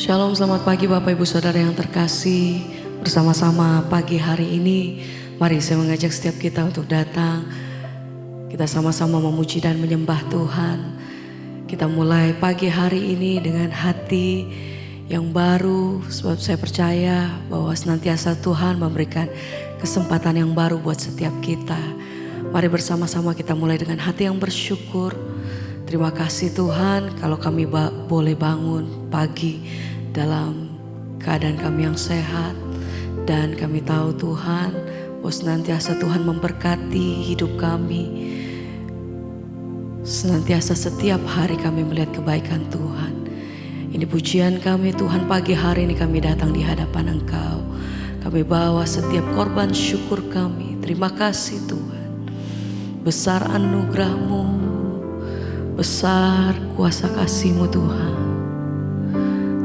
Shalom, selamat pagi Bapak Ibu Saudara yang terkasih. Bersama-sama pagi hari ini, mari saya mengajak setiap kita untuk datang. Kita sama-sama memuji dan menyembah Tuhan. Kita mulai pagi hari ini dengan hati yang baru, sebab saya percaya bahwa senantiasa Tuhan memberikan kesempatan yang baru buat setiap kita. Mari bersama-sama kita mulai dengan hati yang bersyukur. Terima kasih Tuhan kalau kami boleh bangun pagi dalam keadaan kami yang sehat. Dan kami tahu Tuhan bahwa senantiasa Tuhan memberkati hidup kami. Senantiasa setiap hari kami melihat kebaikan Tuhan. Ini pujian kami Tuhan, pagi hari ini kami datang di hadapan Engkau. Kami bawa setiap korban syukur kami. Terima kasih Tuhan. Besar anugerah-Mu, besar kuasa kasih-Mu Tuhan.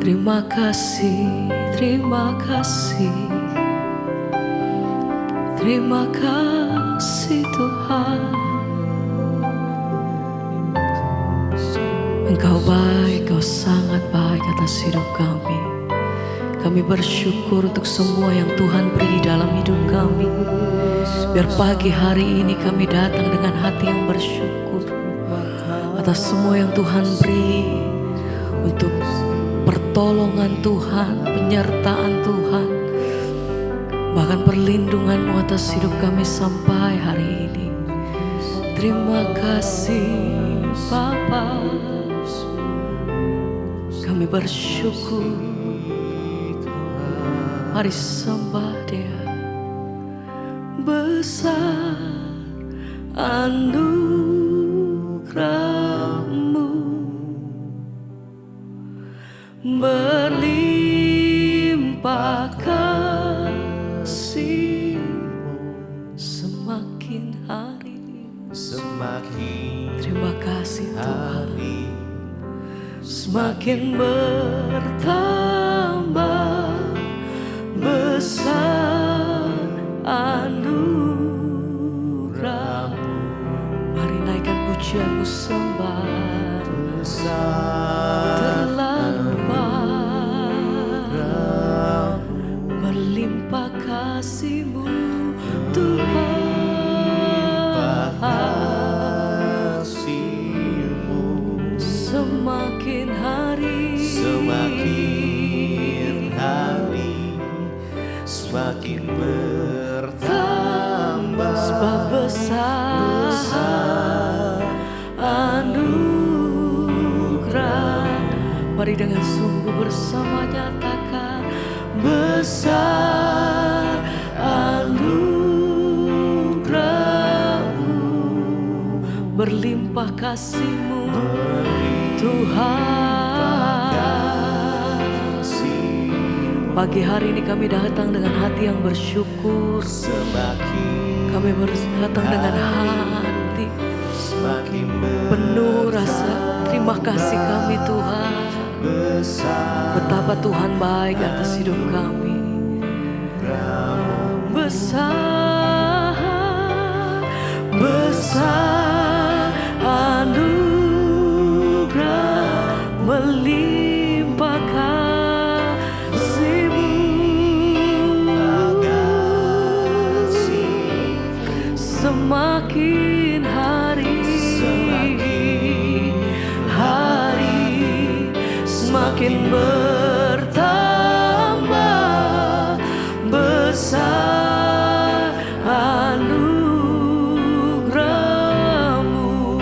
Terima kasih, terima kasih. Terima kasih Tuhan. Engkau baik, Engkau sangat baik atas hidup kami. Kami bersyukur untuk semua yang Tuhan beri dalam hidup kami. Biar pagi hari ini kami datang dengan hati yang bersyukur atas semua yang Tuhan beri, untuk pertolongan Tuhan, penyertaan Tuhan, bahkan perlindungan-Mu atas hidup kami sampai hari ini. Terima kasih Bapa, kami bersyukur. Mari sembah Dia. Besar anugerah-Mu, berlimpah kasih-Mu semakin hari. Terima kasih Tuhan. Semakin bertambah besar anugerah-Mu. Mari naikkan pujian-Mu, sembah. Terlalu banyak berlimpah kasih-Mu Tuhan. Semakin hari, semakin bertambah, sebab besar anugerah. Mari dengan sungguh bersama nyatakan, besar anugerah-Mu, berlimpah kasih-Mu Tuhan. Pagi hari ini kami datang dengan hati yang bersyukur. Kami datang dengan hati penuh rasa terima kasih kami Tuhan. Betapa Tuhan baik atas hidup kami. Besar, besar anugerah, melimpah kasih-Mu. Semakin hari, semakin bertambah besar anugerah-Mu.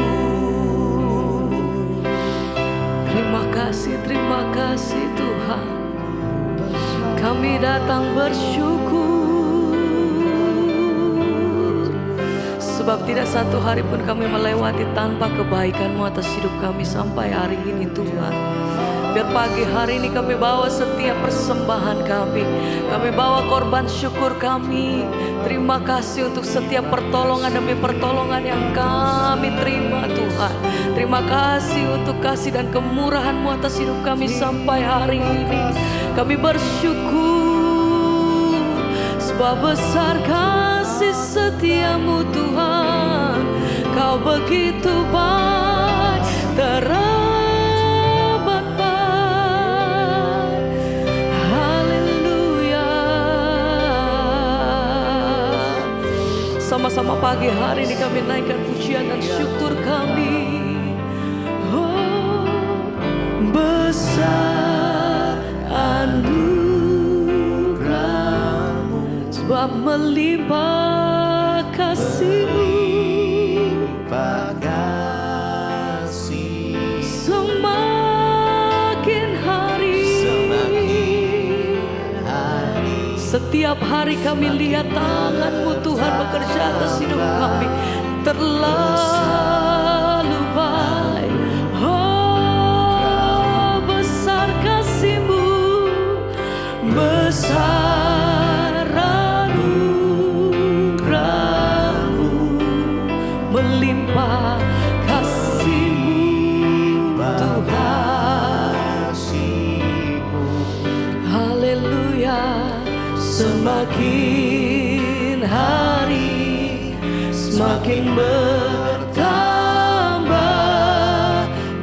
Terima kasih Tuhan. Kami datang bersyukur, sebab tidak satu hari pun kami melewati tanpa kebaikan-Mu atas hidup kami sampai hari ini Tuhan. Biar pagi hari ini kami bawa setiap persembahan kami. Kami bawa korban syukur kami. Terima kasih untuk setiap pertolongan demi pertolongan yang kami terima Tuhan. Terima kasih untuk kasih dan kemurahan-Mu atas hidup kami sampai hari ini. Kami bersyukur, sebab besar kasih setia-Mu Tuhan. Kau begitu baik, teramat baik. bersama-sama pagi hari ini kami naikkan pujian dan syukur kami. Oh, besar anugerah-Mu, sebab melimpah kasih-Mu. Semakin hari, setiap hari kami lihat tangan-Mu Tuhan bekerja atas hidup kami. Terlalu baik. Oh, besar kasih-Mu, besar anugerah-Mu, melimpah kasih-Mu Tuhan. Haleluya. Semakin hari semakin bertambah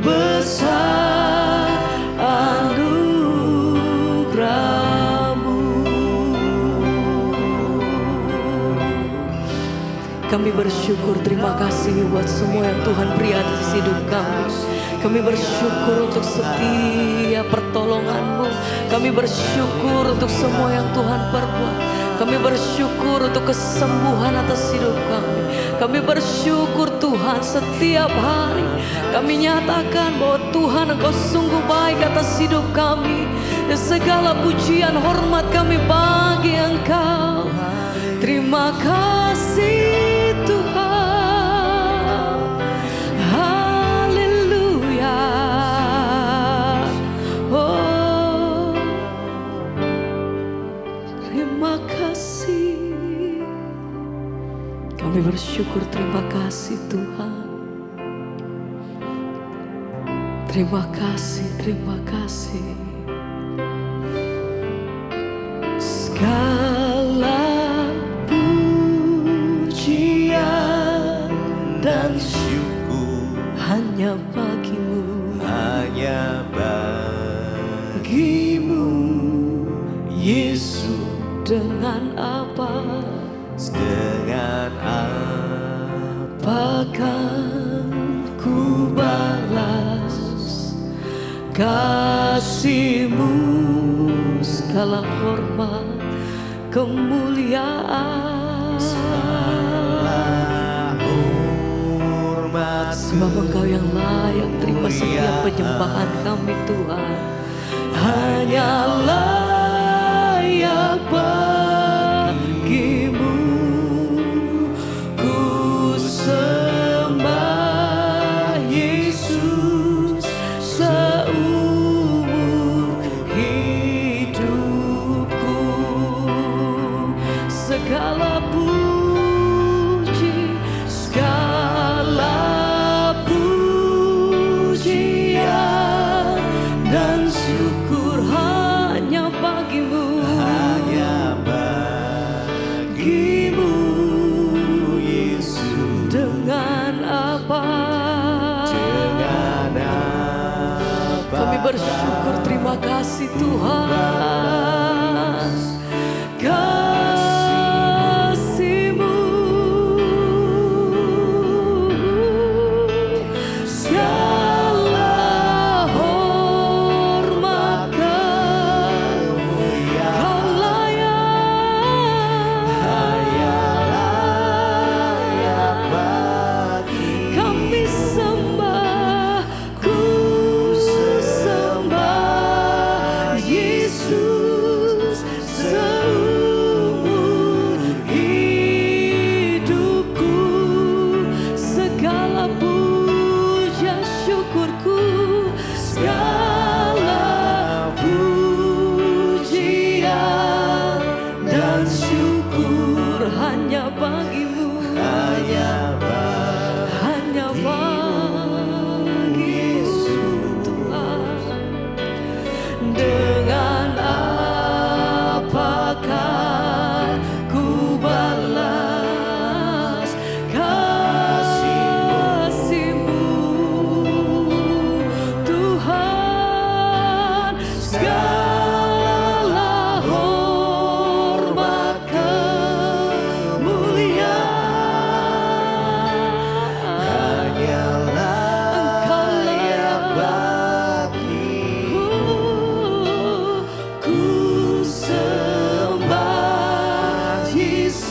besar anugerah-Mu. Kami bersyukur, terima kasih buat semua yang Tuhan beri atas hidup kami. Kami bersyukur untuk setiap pertolongan-Mu. Kami bersyukur untuk semua yang Tuhan perbuat. Kami bersyukur untuk kesembuhan atas hidup kami. Kami bersyukur Tuhan setiap hari. Kami nyatakan bahwa Tuhan Engkau sungguh baik atas hidup kami. Dan segala pujian hormat kami bagi Engkau. Terima kasih Tuhan. Haleluya. Oh, terima kasih. Kami bersyukur, terima kasih Tuhan. Terima kasih, terima kasih. Segala pujian dan syukur hanya bagi-Mu, hanya bagi-Mu, Yesus. Dengan apa? Dengan apakah ku balas kasih-Mu? Segala hormat, kemuliaan, sebab Engkau yang layak terima setiap penyembahan kami Tuhan. Hanya layak bagi-Mu ku sembah Yesus seumur hidupku. Segala puji, segala pujian dan syukur hanya bagi-Mu, hanya bagi-Mu, Yesus. Dengan apa? Dengan apa? Kami bersyukur, terima kasih Tuhan. Kasih-Mu, segala hormat kemuliaan, Kau layak bagi kami sembah, ku sembah Yesus seumur hidupku. Segala puja syukurku, segala pujian dan syukur hanya bagi-Mu, hanya bagi-Mu Tuhan. Dengan apakah ku balas kasih-Mu Tuhan? Segala hormat kemuliaan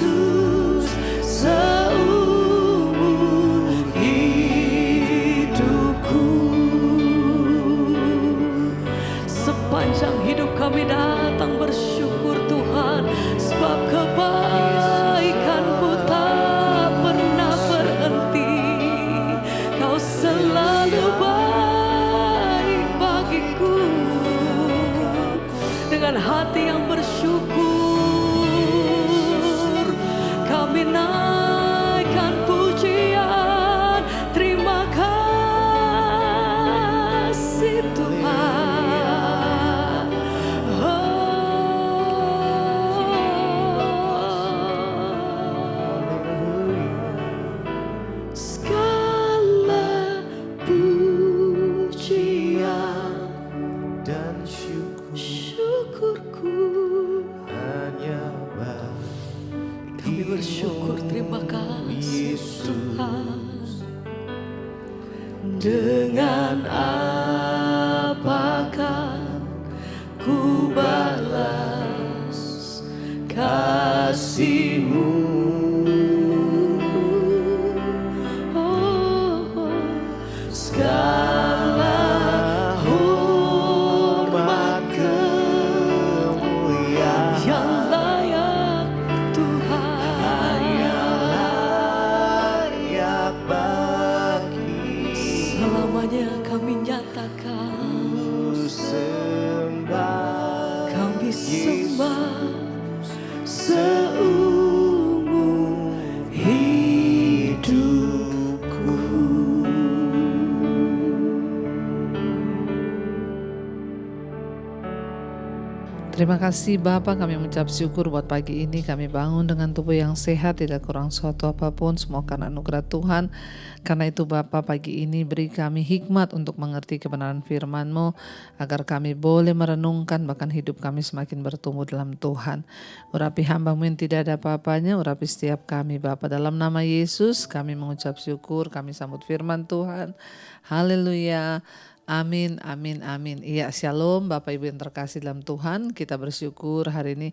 Yesus seumur hidupku. Sepanjang hidup kami datang bersyukur Tuhan, sebab kebaikan-Mu tak pernah berhenti. Kau selalu baik bagiku. Dengan hati yang bersyukur, kami naikkan pujian. Terima kasih Tuhan. Segala pujian dan syukur syukurku, hanya kami bersyukur. Terima kasih Tuhan. Dengan apakah ku balas kasih-Mu? Segala hormat kemuliaan yang layak Tuhan, layak bagi selamanya kami nyatakan, kami sembah seumur hidupku. Terima kasih Bapa, kami mengucap syukur buat pagi ini kami bangun dengan tubuh yang sehat, tidak kurang suatu apapun, semua karena anugerah Tuhan. Karena itu Bapa, pagi ini beri kami hikmat untuk mengerti kebenaran firman-Mu, agar kami boleh merenungkan, bahkan hidup kami semakin bertumbuh dalam Tuhan. Urapi hamba-Mu yang tidak ada apa-apanya, urapi setiap kami Bapa. Dalam nama Yesus kami mengucap syukur, kami sambut firman Tuhan. Haleluya. Amin, amin, amin. Iya, shalom Bapak Ibu yang terkasih dalam Tuhan. Kita bersyukur hari ini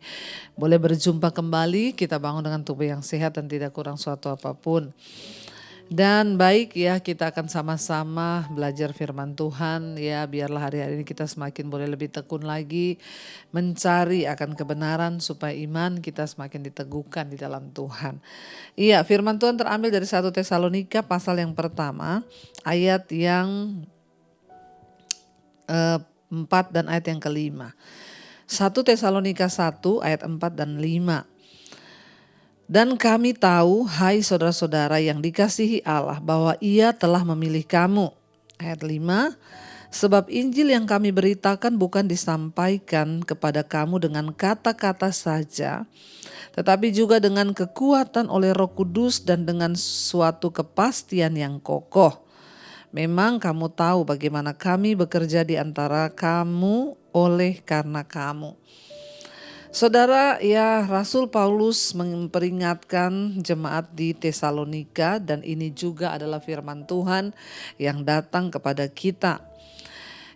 boleh berjumpa kembali. Kita bangun dengan tubuh yang sehat dan tidak kurang suatu apapun. Dan baik ya, kita akan sama-sama belajar firman Tuhan ya. Biarlah hari-hari ini kita semakin boleh lebih tekun lagi mencari akan kebenaran, supaya iman kita semakin diteguhkan di dalam Tuhan. Iya, firman Tuhan terambil dari 1 Tesalonika pasal yang pertama, ayat yang 4 dan ayat yang kelima. 1 Tesalonika 1 ayat 4 dan 5. Dan kami tahu, hai saudara-saudara yang dikasihi Allah, bahwa Ia telah memilih kamu. Ayat 5. Sebab Injil yang kami beritakan bukan disampaikan kepada kamu dengan kata-kata saja, tetapi juga dengan kekuatan oleh Roh Kudus dan dengan suatu kepastian yang kokoh. Memang kamu tahu bagaimana kami bekerja di antara kamu oleh karena kamu. Saudara, ya, Rasul Paulus memperingatkan jemaat di Tesalonika, dan ini juga adalah firman Tuhan yang datang kepada kita.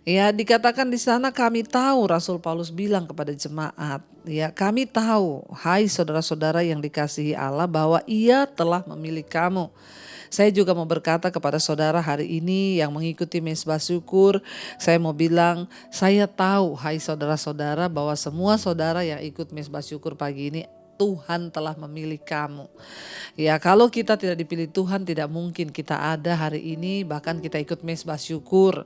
Ya, dikatakan di sana, kami tahu, Rasul Paulus bilang kepada jemaat, ya, kami tahu, hai saudara-saudara yang dikasihi Allah, bahwa Ia telah memilih kamu. Saya juga mau berkata kepada saudara hari ini yang mengikuti Mezbah Syukur, saya mau bilang, saya tahu, hai saudara-saudara, bahwa semua saudara yang ikut Mezbah Syukur pagi ini, Tuhan telah memilih kamu. Ya, kalau kita tidak dipilih Tuhan, tidak mungkin kita ada hari ini, bahkan kita ikut Mezbah Syukur.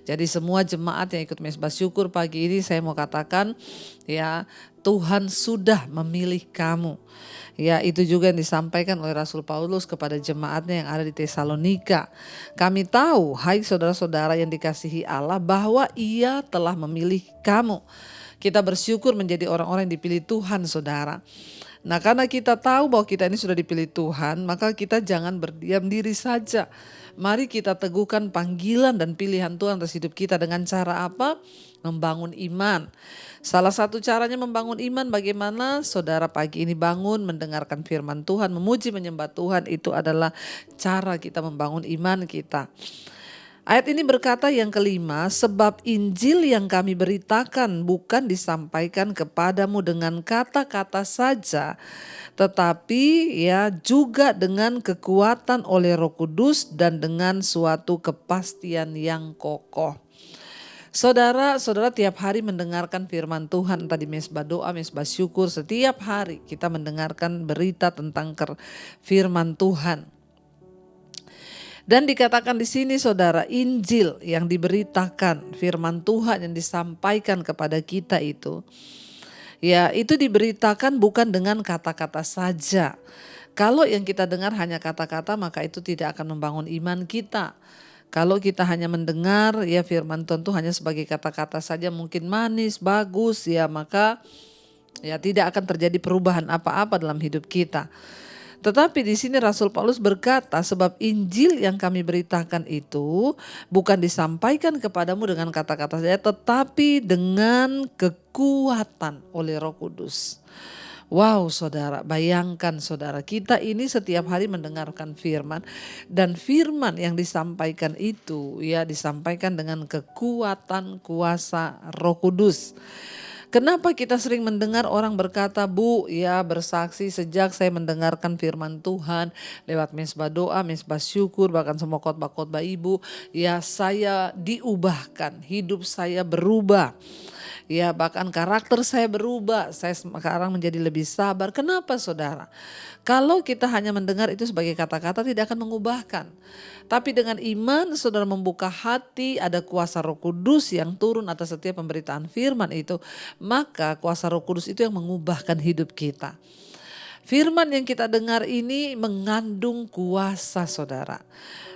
Jadi semua jemaat yang ikut Mezbah Syukur pagi ini, saya mau katakan, ya, Tuhan sudah memilih kamu. Ya, itu juga yang disampaikan oleh Rasul Paulus kepada jemaatnya yang ada di Tesalonika. Kami tahu, hai saudara-saudara yang dikasihi Allah, bahwa Ia telah memilih kamu. Kita bersyukur menjadi orang-orang yang dipilih Tuhan, saudara. Nah, karena kita tahu bahwa kita ini sudah dipilih Tuhan, maka kita jangan berdiam diri saja. Mari kita teguhkan panggilan dan pilihan Tuhan atas hidup kita dengan cara apa? Membangun iman. Salah satu caranya membangun iman, bagaimana saudara pagi ini bangun mendengarkan firman Tuhan, memuji menyembah Tuhan, itu adalah cara kita membangun iman kita. Ayat ini berkata yang kelima, sebab Injil yang kami beritakan bukan disampaikan kepadamu dengan kata-kata saja, tetapi ya juga dengan kekuatan oleh Roh Kudus dan dengan suatu kepastian yang kokoh. Saudara tiap hari mendengarkan firman Tuhan, entah di mesbah doa, mesbah syukur, setiap hari kita mendengarkan berita tentang firman Tuhan. Dan dikatakan di sini saudara, Injil yang diberitakan, firman Tuhan yang disampaikan kepada kita itu, ya itu diberitakan bukan dengan kata-kata saja. Kalau yang kita dengar hanya kata-kata, maka itu tidak akan membangun iman kita. Kalau kita hanya mendengar ya firman Tuhan itu hanya sebagai kata-kata saja, mungkin manis, bagus ya, maka ya tidak akan terjadi perubahan apa-apa dalam hidup kita. Tetapi di sini Rasul Paulus berkata, sebab Injil yang kami beritakan itu bukan disampaikan kepadamu dengan kata-kata saja, tetapi dengan kekuatan oleh Roh Kudus. Wow saudara, bayangkan saudara, kita ini setiap hari mendengarkan firman, dan firman yang disampaikan itu ya disampaikan dengan kekuatan kuasa Roh Kudus. Kenapa kita sering mendengar orang berkata, Bu, ya bersaksi sejak saya mendengarkan firman Tuhan lewat mesbah doa, mesbah syukur, bahkan semua khotbah-khotbah ibu, ya saya diubahkan, hidup saya berubah. Ya bahkan karakter saya berubah, saya sekarang menjadi lebih sabar. Kenapa saudara? Kalau kita hanya mendengar itu sebagai kata-kata tidak akan mengubahkan. Tapi dengan iman saudara membuka hati, ada kuasa Roh Kudus yang turun atas setiap pemberitaan firman itu. Maka kuasa Roh Kudus itu yang mengubahkan hidup kita. Firman yang kita dengar ini mengandung kuasa saudara.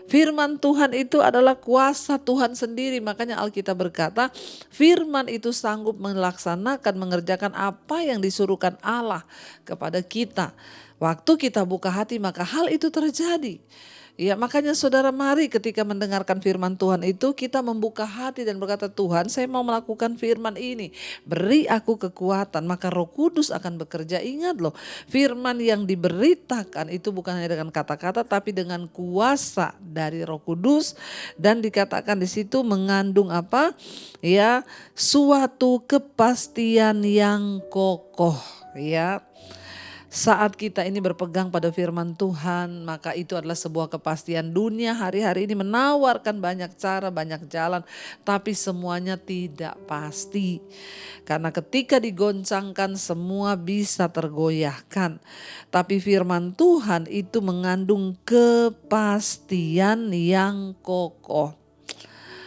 Firman Tuhan itu adalah kuasa Tuhan sendiri. Makanya Alkitab berkata firman itu sanggup melaksanakan, mengerjakan apa yang disuruhkan Allah kepada kita. Waktu kita buka hati maka hal itu terjadi. Ya makanya saudara, mari ketika mendengarkan firman Tuhan itu kita membuka hati dan berkata, Tuhan saya mau melakukan firman ini, beri aku kekuatan, maka Roh Kudus akan bekerja. Ingat loh, firman yang diberitakan itu bukan hanya dengan kata-kata tapi dengan kuasa dari Roh Kudus, dan dikatakan di situ mengandung apa? Ya, suatu kepastian yang kokoh ya. Saat kita ini berpegang pada firman Tuhan, maka itu adalah sebuah kepastian. Dunia hari-hari ini menawarkan banyak cara, banyak jalan, tapi semuanya tidak pasti. Karena ketika digoncangkan semua bisa tergoyahkan. Tapi firman Tuhan itu mengandung kepastian yang kokoh.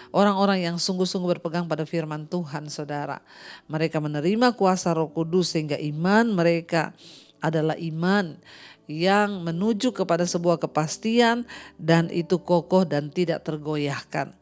Orang-orang yang sungguh-sungguh berpegang pada firman Tuhan saudara, mereka menerima kuasa Roh Kudus sehingga iman mereka adalah iman yang menuju kepada sebuah kepastian dan itu kokoh dan tidak tergoyahkan.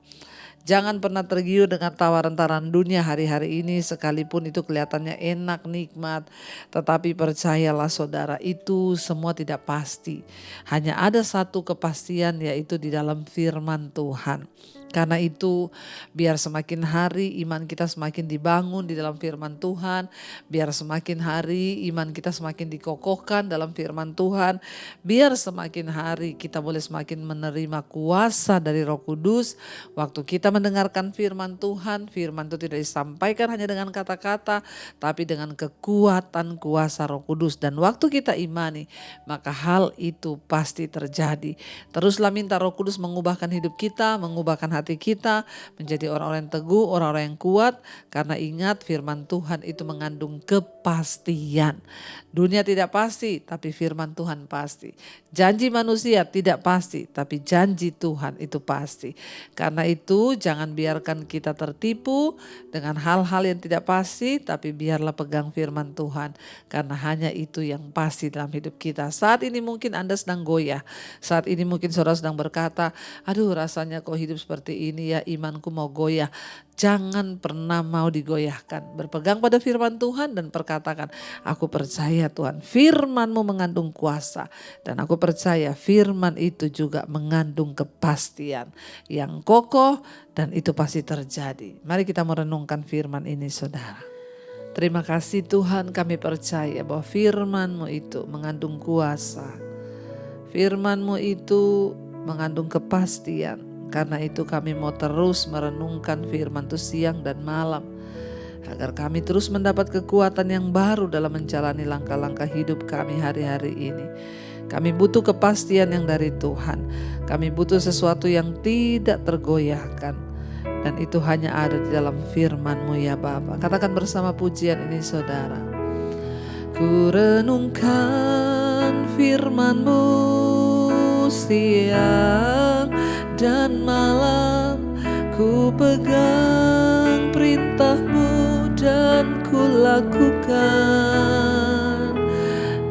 Jangan pernah tergiur dengan tawaran-tawaran dunia hari-hari ini, sekalipun itu kelihatannya enak, nikmat. Tetapi percayalah saudara, itu semua tidak pasti. Hanya ada satu kepastian, yaitu di dalam firman Tuhan. Karena itu biar semakin hari iman kita semakin dibangun di dalam firman Tuhan. Biar semakin hari iman kita semakin dikokohkan dalam firman Tuhan. Biar semakin hari kita boleh semakin menerima kuasa dari Roh Kudus. Waktu kita mendengarkan firman Tuhan, firman itu tidak disampaikan hanya dengan kata-kata, tapi dengan kekuatan kuasa Roh Kudus. Dan waktu kita imani, maka hal itu pasti terjadi. Teruslah minta Roh Kudus mengubahkan hidup kita, mengubahkan hati kita menjadi orang-orang yang teguh, orang-orang yang kuat. Karena ingat firman Tuhan itu mengandung kepastian. Dunia tidak pasti, tapi firman Tuhan pasti. Janji manusia tidak pasti, tapi janji Tuhan itu pasti. Karena itu jangan biarkan kita tertipu dengan hal-hal yang tidak pasti, tapi biarlah pegang firman Tuhan. Karena hanya itu yang pasti dalam hidup kita. Saat ini mungkin Anda sedang goyah. Saat ini mungkin saudara sedang berkata, aduh rasanya kok hidup seperti ini ya, imanku mau goyah. Jangan pernah mau digoyahkan. Berpegang pada firman Tuhan dan perkatakan, aku percaya Tuhan, firman-Mu mengandung kuasa. Dan aku percaya firman itu juga mengandung kepastian yang kokoh dan itu pasti terjadi. Mari kita merenungkan firman ini saudara. Terima kasih Tuhan, kami percaya bahwa firman-Mu itu mengandung kuasa. Firman-Mu itu mengandung kepastian. Karena itu kami mau terus merenungkan firman Tuhan siang dan malam, agar kami terus mendapat kekuatan yang baru dalam menjalani langkah-langkah hidup kami hari-hari ini. Kami butuh kepastian yang dari Tuhan. Kami butuh sesuatu yang tidak tergoyahkan. Dan itu hanya ada di dalam firman-Mu ya Bapa. Katakan bersama pujian ini saudara. Ku renungkan firman-Mu siang dan malam, ku pegang perintah-Mu dan ku lakukan.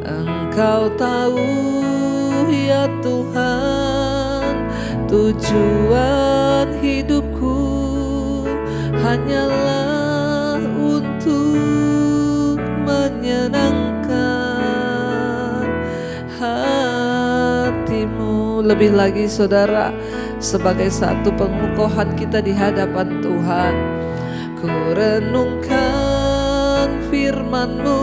Engkau tahu ya Tuhan, tujuan hidupku hanyalah untuk menyenangkan hati-Mu. Lebih lagi saudara, sebagai satu pengukuhan kita di hadapan Tuhan, ku renungkan firman-Mu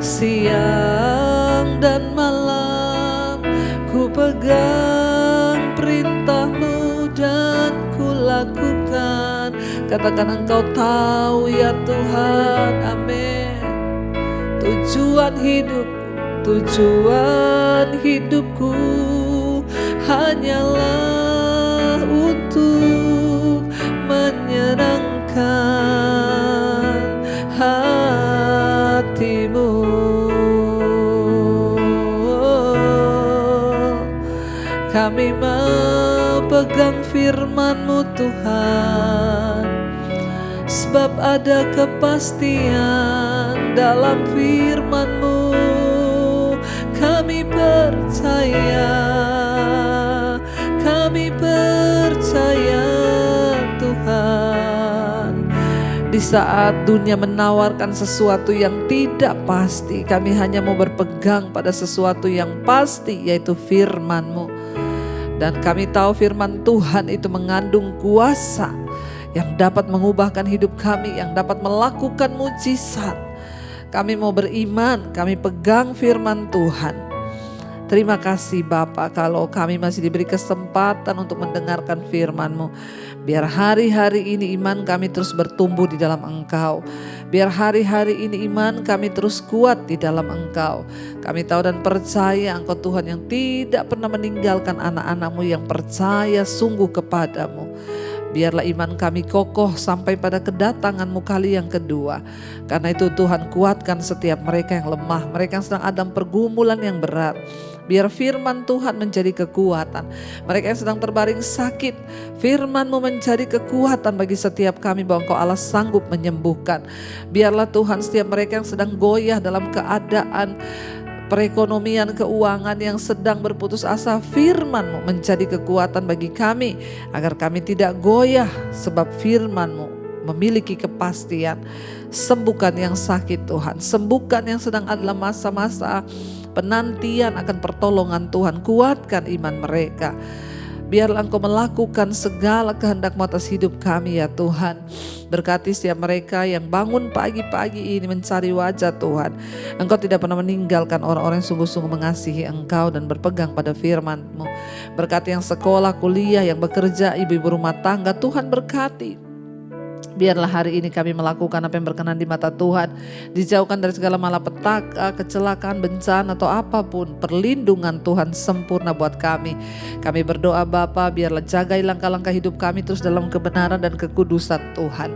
siang dan malam, ku pegang perintah-Mu dan ku lakukan. Katakan engkau tahu ya Tuhan, amin. Tujuan hidupku hanyalah untuk menyenangkan hati-Mu. Kami mau pegang firman-Mu Tuhan, sebab ada kepastian dalam firman-Mu. Kami percaya Tuhan. Di saat dunia menawarkan sesuatu yang tidak pasti, kami hanya mau berpegang pada sesuatu yang pasti, yaitu firman-Mu. Dan kami tahu firman Tuhan itu mengandung kuasa yang dapat mengubahkan hidup kami, yang dapat melakukan mujizat. Kami mau beriman, kami pegang firman Tuhan. Terima kasih Bapa kalau kami masih diberi kesempatan untuk mendengarkan firman-Mu. Biar hari-hari ini iman kami terus bertumbuh di dalam Engkau. Biar hari-hari ini iman kami terus kuat di dalam Engkau. Kami tahu dan percaya Engkau Tuhan yang tidak pernah meninggalkan anak-anak-Mu yang percaya sungguh kepadamu. Biarlah iman kami kokoh sampai pada kedatangan-Mu kali yang kedua. Karena itu Tuhan kuatkan setiap mereka yang lemah, mereka yang sedang ada pergumulan yang berat. Biar firman Tuhan menjadi kekuatan. Mereka yang sedang terbaring sakit, firman-Mu menjadi kekuatan bagi setiap kami bahwa Engkau Allah sanggup menyembuhkan. Biarlah Tuhan setiap mereka yang sedang goyah dalam keadaan perekonomian, keuangan yang sedang berputus asa, firman-Mu menjadi kekuatan bagi kami agar kami tidak goyah, sebab firman-Mu memiliki kepastian. Sembuhkan yang sakit Tuhan, sembuhkan yang sedang adalah masa-masa penantian akan pertolongan Tuhan. Kuatkan iman mereka. Biarlah Engkau melakukan segala kehendak-Mu atas hidup kami ya Tuhan. Berkati setiap mereka yang bangun pagi-pagi ini mencari wajah Tuhan. Engkau tidak pernah meninggalkan orang-orang yang sungguh-sungguh mengasihi Engkau dan berpegang pada firman-Mu. Berkati yang sekolah, kuliah, yang bekerja, ibu-ibu rumah tangga, Tuhan berkati. Biarlah hari ini kami melakukan apa yang berkenan di mata Tuhan. Dijauhkan dari segala malapetaka, kecelakaan, bencana atau apapun. Perlindungan Tuhan sempurna buat kami. Kami berdoa Bapa, biarlah jagai langkah-langkah hidup kami terus dalam kebenaran dan kekudusan Tuhan.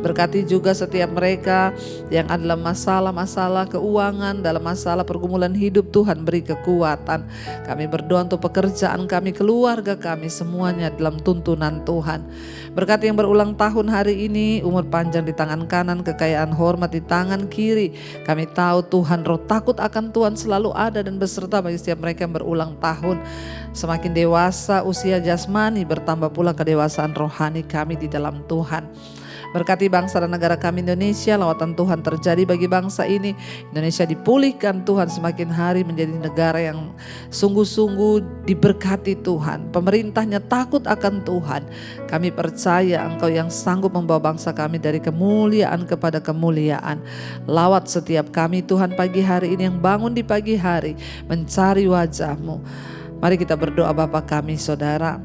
Berkati juga setiap mereka yang adalah masalah-masalah keuangan, dalam masalah pergumulan hidup, Tuhan beri kekuatan. Kami berdoa untuk pekerjaan kami, keluarga kami, semuanya dalam tuntunan Tuhan. Berkati yang berulang tahun hari ini, umur panjang di tangan kanan, kekayaan hormat di tangan kiri. Kami tahu Tuhan, roh takut akan Tuhan selalu ada dan beserta bagi setiap mereka yang berulang tahun. Semakin dewasa usia jasmani, bertambah pula kedewasaan rohani kami di dalam Tuhan. Berkati bangsa dan negara kami Indonesia, lawatan Tuhan terjadi bagi bangsa ini. Indonesia dipulihkan Tuhan, semakin hari menjadi negara yang sungguh-sungguh diberkati Tuhan. Pemerintahnya takut akan Tuhan. Kami percaya Engkau yang sanggup membawa bangsa kami dari kemuliaan kepada kemuliaan. Lawat setiap kami Tuhan pagi hari ini yang bangun di pagi hari mencari wajah-Mu. Mari kita berdoa Bapa kami saudara.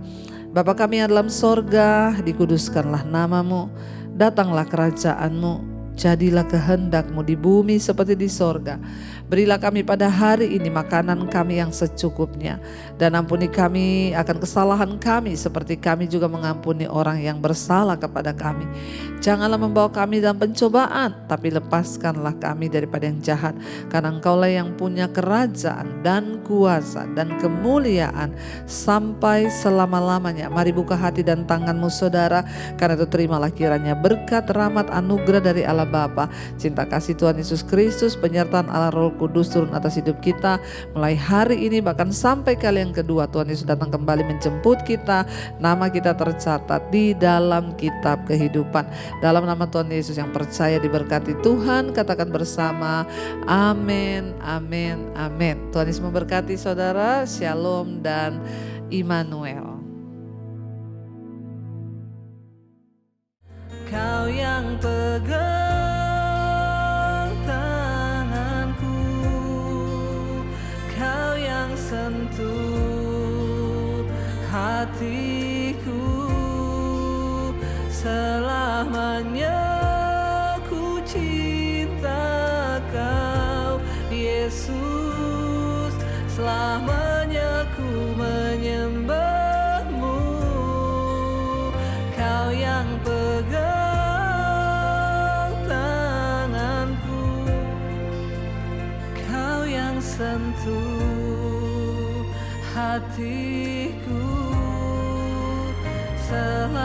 Bapa kami yang dalam sorga, dikuduskanlah namamu, datanglah kerajaanmu, jadilah kehendakmu di bumi seperti di sorga. Berilah kami pada hari ini makanan kami yang secukupnya, dan ampuni kami akan kesalahan kami seperti kami juga mengampuni orang yang bersalah kepada kami. Janganlah membawa kami dalam pencobaan, tapi lepaskanlah kami daripada yang jahat. Karena Engkaulah yang punya kerajaan dan kuasa dan kemuliaan sampai selama-lamanya. Mari buka hati dan tanganmu saudara, karena itu terimalah kiranya berkat, rahmat, anugerah dari Allah Bapa, cinta kasih Tuhan Yesus Kristus, penyertaan Allah Roh Kudus turun atas hidup kita mulai hari ini bahkan sampai kali yang kedua Tuhan Yesus datang kembali menjemput kita. Nama kita tercatat di dalam kitab kehidupan. Dalam nama Tuhan Yesus yang percaya diberkati Tuhan, katakan bersama amin, amin, amin. Tuhan Yesus memberkati saudara. Shalom dan Immanuel. Kau yang pegang sentuh hatiku, selamanya ku cinta Kau Yesus, selamanya ku menyembahmu. Kau yang pegang tanganku, Kau yang sentuh hatiku, selalu